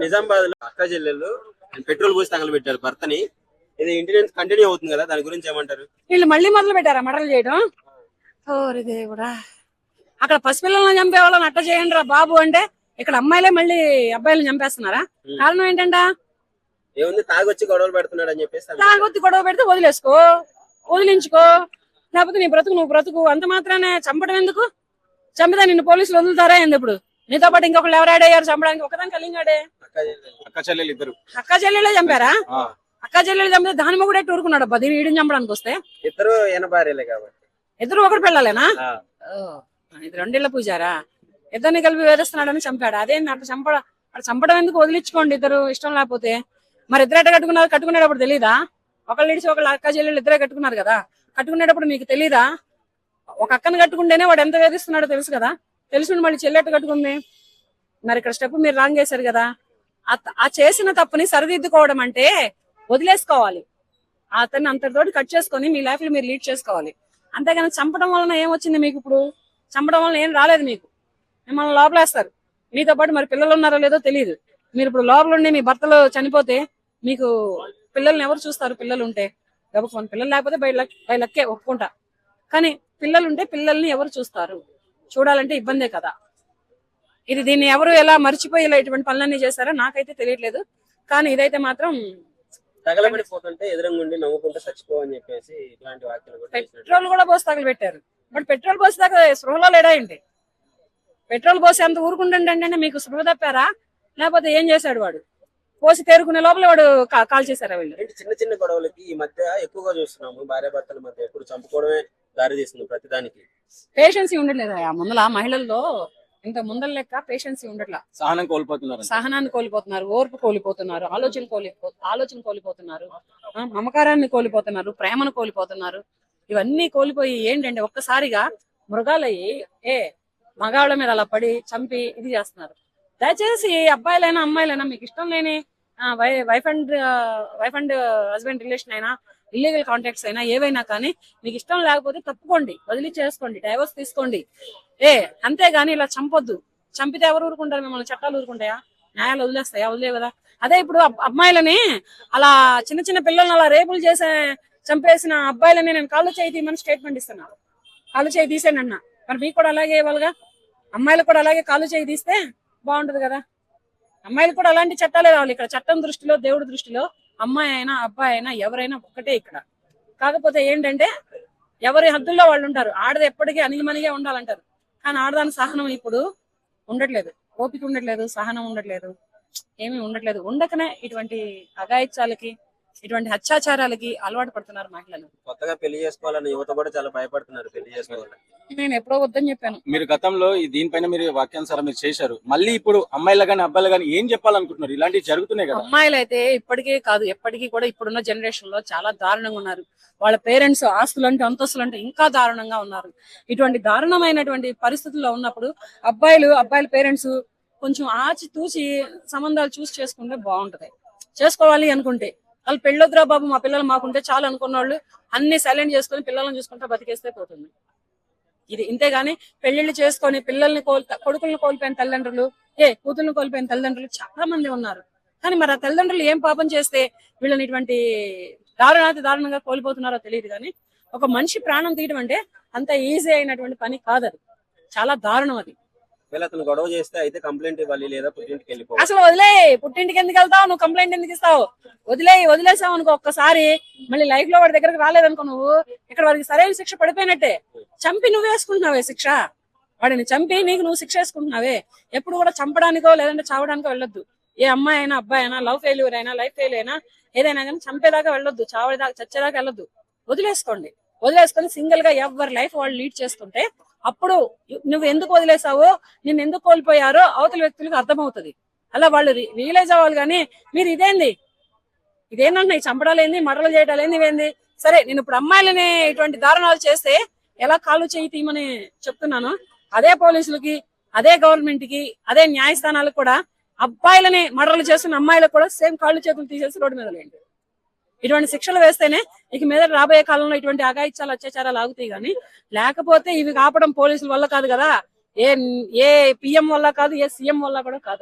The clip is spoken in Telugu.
నిజామాబాద్ లో అక్క చెల్లెళ్ళు పెట్రోల్ పోసి తగలబెట్టారు భర్తని. ఇది ఇంటి నుంచి కంటిన్యూ అవుతుంది కదా, దాని గురించి ఏమంటారు? వీళ్ళు మళ్ళీ మొదలు పెట్టారా మటలు చేయడం? ఓరి దేవుడా, అక్కడ పసిపిల్లలను చంపే వాళ్ళని అట్ట చేయండి రా బాబు అంటే ఇక్కడ అమ్మాయిలే మళ్ళీ అబ్బాయిలను చంపేస్తున్నారా? కారణం ఏంటంట? ఏముంది, తాగొచ్చి గొడవలు పెడుతున్నాడు అని చెప్పేసి. తాగొచ్చి గొడవ పెడితే వదిలేసుకో, వదిలించుకో, లేకపోతే నీ బ్రతుకు నువ్వు బ్రతుకు. అంత మాత్రానే చంపడం ఎందుకు? చంపితే నిన్ను పోలీసులు వదులుతారా ఏంది? ఇప్పుడు నీతో పాటు ఇంకొకళ్ళు ఎవరు యాడయ్యారు చంపడానికి? ఒకదాని కలిగాడే. అక్క చెల్లెలు ఇద్దరు. అక్క చెల్లెలే చంపారా? అక్క చెల్లెలు చంపితే దాని మొగుడే ఊరుకున్నాడు అబ్బా, దీన్ని ఈడిని చంపడానికి వస్తే. ఇద్దరు ఎనభార్యలే కాబట్టి. ఇద్దరు ఒకటి పిల్లలేనా? ఇది రెండేళ్ల పూజారా? ఇద్దరిని కలిపి వేధిస్తున్నాడని చంపాడు. అదేంటి అట్లా చంపడం ఎందుకు? వదిలించుకోండి ఇద్దరు ఇష్టం లేకపోతే. మరి ఇద్దరు ఎట్ట కట్టుకున్నారు? కట్టుకునేటప్పుడు తెలీదా? ఒకళ్ళు ఇడిచి ఒకళ్ళు అక్క చెల్లెలు ఇద్దరే కట్టుకున్నారు కదా, కట్టుకునేటప్పుడు మీకు తెలీదా? ఒక అక్కను కట్టుకుంటేనే వాడు ఎంత వేధిస్తున్నాడో తెలుసు కదా, తెలుసు మళ్ళీ చెల్లెట్టు కట్టుకుంది. మరి ఇక్కడ స్టెప్ మీరు రాంగ్ చేశారు కదా. ఆ చేసిన తప్పుని సరిదిద్దుకోవడం అంటే వదిలేసుకోవాలి. అతన్ని అంతటితోటి కట్ చేసుకొని మీ లైఫ్ లో మీరు లీడ్ చేసుకోవాలి. అంతేగాని చంపడం వలన ఏమొచ్చింది మీకు? ఇప్పుడు చంపడం వలన ఏం రాలేదు మీకు. మిమ్మల్ని లోపలేస్తారు. మీతో పాటు మరి పిల్లలు ఉన్నారో లేదో తెలియదు. మీరు ఇప్పుడు లోపల ఉండి మీ భర్తలు చనిపోతే మీకు పిల్లల్ని ఎవరు చూస్తారు? పిల్లలు ఉంటే గబుకొని, పిల్లలు లేకపోతే బై లక్కే ఒప్పుకుంటా, కానీ పిల్లలు ఉంటే పిల్లల్ని ఎవరు చూస్తారు? చూడాలంటే ఇబ్బందే కదా. దీన్ని ఎవరు ఎలా మర్చిపోయి ఇలా ఇటువంటి పనులన్నీ చేస్తారో నాకైతే తెలియట్లేదు. కానీ ఇదైతే మాత్రం తగలబడిపోతుంటే ఎదురంగుండి నవ్వుకుంటే చచ్చిపోవని చెప్పేసి ఇట్లాంటి వాక్యాలు. పెట్రోల్ కూడా పోసి తగలబెట్టారు. బట్ పెట్రోల్ పోసి దాకా స్పృహలో లేడా ఏంటి? పెట్రోల్ పోసి అంత ఊరుకుంటుంటే మీకు స్పృహ తప్పారా? లేకపోతే ఏం చేశాడు వాడు? పోసి తేరుకునే లోపల వాడు కాల్ చేశారా? వీళ్ళు చిన్న చిన్న గొడవలకి ఈ మధ్య ఎక్కువగా చూస్తున్నాము. భార్య భర్తల మధ్య ఎప్పుడు చంపుకోవడమే దారి తీస్తుంది ప్రతిదానికి. పేషెన్సీ ఉండట్లేదా ముందల మహిళల్లో? ఇంత ముందల లెక్క పేషెన్సీ ఉండట్లా. సహనాన్ని కోల్పోతున్నారు, ఓర్పు కోల్పోతున్నారు, ఆలోచన కోల్పోతున్నారు, మమకారాన్ని కోల్పోతున్నారు, ప్రేమను కోల్పోతున్నారు. ఇవన్నీ కోల్పోయి ఏంటంటే ఒక్కసారిగా మృగాలయ్యి మగాళ్ళ మీద అలా పడి చంపి ఇది చేస్తున్నారు. దయచేసి అబ్బాయిలైనా అమ్మాయిలైనా మీకు ఇష్టం లేని వైఫ్ అండ్ హస్బెండ్ రిలేషన్ అయినా, ఇల్లీగల్ కాంటాక్ట్స్ అయినా, ఏవైనా కానీ మీకు ఇష్టం లేకపోతే తప్పుకోండి, వదిలి చేసుకోండి, డైవర్స్ తీసుకోండి. అంతేగాని ఇలా చంపొద్దు. చంపితే ఎవరు ఊరుకుంటారు? మిమ్మల్ని చట్టాలు ఊరుకుంటాయా? న్యాయాలు వదిలేస్తాయా? వదిలేవు కదా. అదే ఇప్పుడు అమ్మాయిలని అలా చిన్న చిన్న పిల్లల్ని అలా రేపులు చంపేసిన అబ్బాయిలని నేను కాళ్ళు చేయి తీయమని స్టేట్మెంట్ ఇస్తున్నాను. కాళ్ళు చేయి తీసేనన్నా. మరి మీకు కూడా అలాగే ఇవ్వాలిగా. అమ్మాయిలకు కూడా అలాగే కాళ్ళు చేయి తీస్తే బాగుంటది కదా. అమ్మాయిలు కూడా అలాంటి చట్టాలే రావాలి. ఇక్కడ చట్టం దృష్టిలో, దేవుడి దృష్టిలో అమ్మాయి అయినా అబ్బాయి అయినా ఎవరైనా ఒక్కటే ఇక్కడ. కాకపోతే ఏంటంటే ఎవరి హద్దుల్లో వాళ్ళు ఉంటారు. ఆడది ఎప్పటికీ అణిగిమణిగే ఉండాలంటారు. కానీ ఆడదాని సహనం ఇప్పుడు ఉండట్లేదు, ఓపిక ఉండట్లేదు, సహనం ఉండట్లేదు, ఏమీ ఉండట్లేదు. ఉండకనే ఇటువంటి అఘాయిత్యాలకి, ఇటువంటి అత్యాచారాలకి అలవాటు పడుతున్నారు మహిళలు. కొత్తగా పెళ్లి చేసుకోవాలని యువత కూడా చాలా భయపడుతున్నారు పెళ్లి చేసుకోవాలని. నేను ఎప్పుడో వద్దని చెప్పాను. మీరు గతంలో దీనిపైన మీరు వాక్యానుసారం మీరు చేశారు. మళ్ళీ ఇప్పుడు అమ్మాయిలు గానీ అబ్బాయిలు గానీ ఏం చెప్పాలనుకుంటున్నారు? ఇలాంటివి జరుగుతున్నాయి కదా. అమ్మాయిలు అయితే ఇప్పటికీ కాదు ఎప్పటికీ కూడా ఇప్పుడున్న జనరేషన్ లో చాలా దారుణంగా ఉన్నారు. వాళ్ళ పేరెంట్స్ ఆస్తులు అంటే అంతస్తులు అంటే ఇంకా దారుణంగా ఉన్నారు. ఇటువంటి దారుణమైనటువంటి పరిస్థితుల్లో ఉన్నప్పుడు అబ్బాయిల పేరెంట్స్ కొంచెం ఆచి తూచి సంబంధాలు చూసి చేసుకుంటే బాగుంటది. చేసుకోవాలి అనుకుంటే వాళ్ళు పెళ్ళొద్దురా బాబు మా పిల్లలు మాకుంటే చాలు అనుకున్న వాళ్ళు అన్ని సైలెంట్ చేసుకుని పిల్లలను చూసుకుంటే బతికేస్తే పోతుంది. ఇది ఇంతేగాని పెళ్లిళ్ళు చేసుకొని పిల్లల్ని కొడుకులను కోల్పోయిన తల్లిదండ్రులు, కూతుర్లను కోల్పోయిన తల్లిదండ్రులు చాలా మంది ఉన్నారు. కానీ మరి ఆ తల్లిదండ్రులు ఏం పాపం చేస్తే వీళ్ళని ఇటువంటి దారుణంగా కోల్పోతున్నారో తెలియదు. కానీ ఒక మనిషి ప్రాణం తీయడం అంటే అంత ఈజీ అయినటువంటి పని కాదు. అది చాలా దారుణం. అది అతను గొడవ చేస్తే అయితే కంప్లైంట్ ఇవ్వాలి, లేదా పుట్టింటికి వెళ్ళిపో. అసలు వదిలే, పుట్టింటికి ఎందుకు వెళ్తావు నువ్వు? కంప్లైంట్ ఎందుకు ఇస్తావు? వదిలేసావు అనుకో, ఒక్కసారి మళ్ళీ లైఫ్ లో వాడి దగ్గరకు రాలేదనుకో, నువ్వు ఇక్కడ వాడికి సరైన శిక్ష పడిపోయినట్టే. చంపి నువ్వు వేసుకుంటున్నావే శిక్ష, వాడిని చంపి నీకు నువ్వు శిక్ష వేసుకుంటున్నావే. ఎప్పుడు కూడా చంపడానికో లేదంటే చావడానికో వెళ్ళొద్దు. ఏ అమ్మాయి అయినా అబ్బాయి అయినా, లవ్ ఫెయిల్యూర్ అయినా లైఫ్ ఫెయిల్ అయినా ఏదైనా కానీ చంపేదాకా వెళ్ళొద్దు, చావేదాకా చచ్చేదాకా వెళ్ళొద్దు. వదిలేసుకొని సింగిల్ గా ఎవరి లైఫ్ వాళ్ళు లీడ్ చేస్తుంటే అప్పుడు నువ్వు ఎందుకు వదిలేసావో, నిన్ను ఎందుకు కోల్పోయారో అవతల వ్యక్తులకు అర్థమవుతుంది. అలా వాళ్ళు రియలైజ్ అవ్వాలి. కానీ మీరు ఇదేంటంటే చంపడాలు ఏంది, మర్డర్లు చేయడాలు ఏంది, ఇవేంది? సరే నేను ఇప్పుడు అమ్మాయిలని ఇటువంటి దారుణాలు చేస్తే ఎలా కాళ్ళు చేయి తీయమని చెప్తున్నాను, అదే పోలీసులకి, అదే గవర్నమెంట్ కి, అదే న్యాయస్థానాలకు కూడా అబ్బాయిలని మర్డర్లు చేస్తున్న అమ్మాయిలకు కూడా సేమ్ కాళ్ళు చేతులు తీసేసి రోడ్డు మీద లేండి. ఇటువంటి శిక్షలు వేస్తేనే ఇక మీద రాబోయే కాలంలో ఇటువంటి అఘాయిత్యాలు అత్యాచారాలు ఆగుతాయి. కానీ లేకపోతే ఇవి కాపడం పోలీసుల వల్ల కాదు కదా, ఏ పిఎం వల్ల కాదు, ఏ సీఎం వల్ల కూడా కాదు.